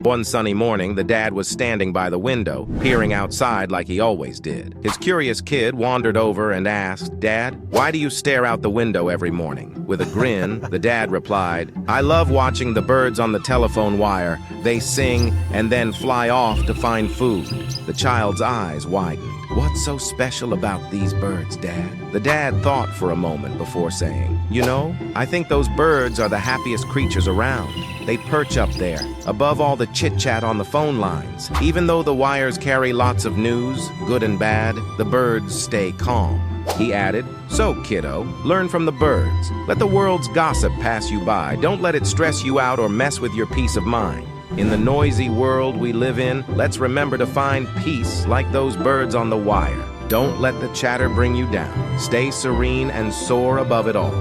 One sunny morning, the dad was standing by the window, peering outside like he always did. His curious kid wandered over and asked, "Dad, why do you stare out the window every morning?" With a grin, the dad replied, "I love watching the birds on the telephone wire. They sing and then fly off to find food." The child's eyes widened. "What's so special about these birds, Dad?" The dad thought for a moment before saying, "You know, I think those birds are the happiest creatures around. They perch up there, above all the chit-chat on the phone lines. Even though the wires carry lots of news, good and bad, the birds stay calm." He added, "So, kiddo, learn from the birds. Let the world's gossip pass you by. Don't let it stress you out or mess with your peace of mind. In the noisy world we live in, let's remember to find peace like those birds on the wire. Don't let the chatter bring you down. Stay serene and soar above it all."